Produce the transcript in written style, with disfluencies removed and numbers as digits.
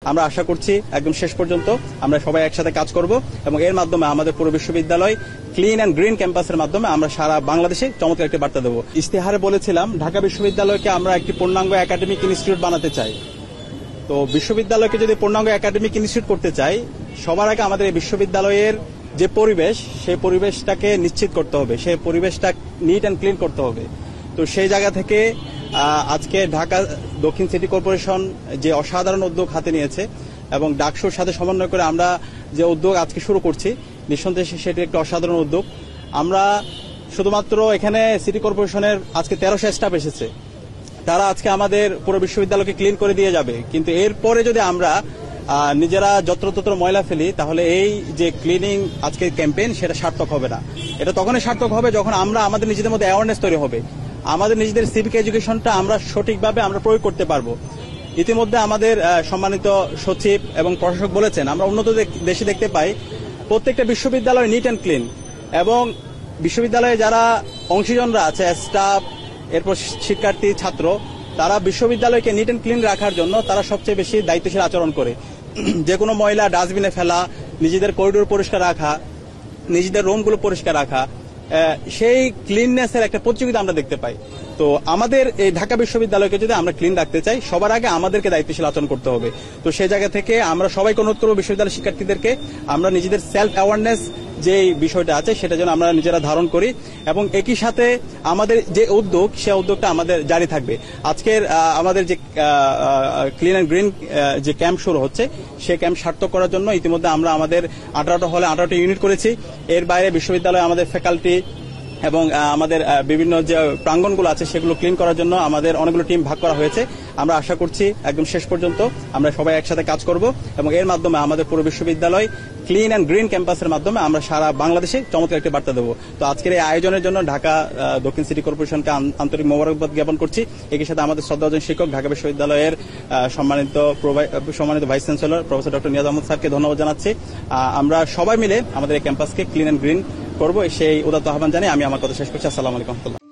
আমরা আশা করছি একদম শেষ পর্যন্ত আমরা সবাই একসাথে কাজ করব এবং এর মাধ্যমে আমাদের পুরো বিশ্ববিদ্যালয় ক্লিন অ্যান্ড গ্রিন ক্যাম্পাসের মাধ্যমে আমরা সারা বাংলাদেশে চমৎকার একটি বার্তা দেবো। ইশতেহারে বলেছিলাম ঢাকা বিশ্ববিদ্যালয়কে আমরা একটি পূর্ণাঙ্গ একাডেমিক ইনস্টিটিউট বানাতে চাই। তো বিশ্ববিদ্যালয়কে যদি পূর্ণাঙ্গ একাডেমিক ইনস্টিটিউট করতে চাই, সবার আগে আমাদের এই বিশ্ববিদ্যালয়ের যে পরিবেশ, সেই পরিবেশটাকে নিশ্চিত করতে হবে, সেই পরিবেশটা নিট অ্যান্ড ক্লিন করতে হবে। তো সেই জায়গা থেকে আজকে ঢাকা দক্ষিণ সিটি কর্পোরেশন যে অসাধারণ উদ্যোগ হাতে নিয়েছে এবং ডাকসুর সাথে সমন্বয় করে আমরা যে উদ্যোগ আজকে শুরু করছি, নিঃসন্দেহে সেটি একটি অসাধারণ উদ্যোগ। আমরা শুধুমাত্র এখানে সিটি কর্পোরেশনের আজকে 1300 স্টাফ এসেছে, তারা আজকে আমাদের পুরো বিশ্ববিদ্যালয়কে ক্লিন করে দিয়ে যাবে। কিন্তু এরপরে যদি আমরা নিজেরা যত্রতত্র ময়লা ফেলি, তাহলে এই যে ক্লিনিং আজকের ক্যাম্পেইন সেটা সার্থক হবে না। এটা তখনই সার্থক হবে যখন আমরা আমাদের নিজেদের মধ্যে অ্যাওয়ারনেস তৈরি হবে, আমাদের নিজেদের সিভিক এডুকেশনটা আমরা সঠিকভাবে আমরা প্রয়োগ করতে পারবো। ইতিমধ্যে আমাদের সম্মানিত সচিব এবং প্রশাসক বলেছেন, আমরা উন্নত দেশে দেখতে পাই প্রত্যেকটা বিশ্ববিদ্যালয় নিট অ্যান্ড ক্লিন, এবং বিশ্ববিদ্যালয়ে যারা অংশীজনরা আছে, স্টাফ, এরপর শিক্ষার্থী, ছাত্র, তারা বিশ্ববিদ্যালয়কে নিট অ্যান্ড ক্লিন রাখার জন্য তারা সবচেয়ে বেশি দায়িত্বশীল আচরণ করে। যে কোনো ময়লা ডাস্টবিনে ফেলা, নিজেদের করিডোর পরিষ্কার রাখা, নিজেদের রুমগুলো পরিষ্কার রাখা, সেই ক্লিননেসের একটা প্রতিযোগিতা আমরা দেখতে পাই। তো আমাদের এই ঢাকা বিশ্ববিদ্যালয়কে যদি আমরা ক্লিন রাখতে চাই, সবার আগে আমাদেরকে দায়িত্বশীল আচরণ করতে হবে। তো সেই জায়গা থেকে আমরা সবাইকে অনুরোধ করবো, বিশ্ববিদ্যালয় শিক্ষার্থীদেরকে আমরা নিজেদের সেলফ অ্যাওয়ারনেস যে বিষয়টা আছে সেটা যেন আমরা নিজেরা ধারণ করি, এবং একই সাথে আমাদের যে উদ্যোগ, সে উদ্যোগটা আমাদের জারি থাকবে। আজকের আমাদের যে ক্লিন অ্যান্ড গ্রিন যে ক্যাম্প শুরু হচ্ছে, সেই ক্যাম্প সার্থক করার জন্য ইতিমধ্যে আমরা আমাদের 18টা হলে 18টি ইউনিট করেছি। এর বাইরে বিশ্ববিদ্যালয়ে আমাদের ফ্যাকাল্টি এবং আমাদের বিভিন্ন যে প্রাঙ্গণগুলো আছে সেগুলো ক্লিন করার জন্য আমাদের অনেকগুলো টিম ভাগ করা হয়েছে। আমরা আশা করছি একদম শেষ পর্যন্ত আমরা সবাই একসাথে কাজ করব এবং এর মাধ্যমে আমাদের পুরো বিশ্ববিদ্যালয় ক্লিন অ্যান্ড গ্রিন ক্যাম্পাসের মাধ্যমে আমরা সারা বাংলাদেশে চমৎকার একটি বার্তা দেবো। তো আজকের এই আয়োজনের জন্য ঢাকা দক্ষিণ সিটি কর্পোরেশনকে আন্তরিক মোবারকবাদ জ্ঞাপন করছি। একই সাথে আমাদের শ্রদ্ধাভাজন শিক্ষক, ঢাকা বিশ্ববিদ্যালয়ের সম্মানিত vice chancellor professor doctor Niaz Ahmed স্যারকে ধন্যবাদ জানাচ্ছি। আমরা সবাই মিলে আমাদের এই ক্যাম্পাসকে ক্লিন অ্যান্ড গ্রিন করবো, সেই উদাত্ত আহ্বান জানিয়ে আমি আমার কথা শেষ করছি। আসসালামু আলাইকুম।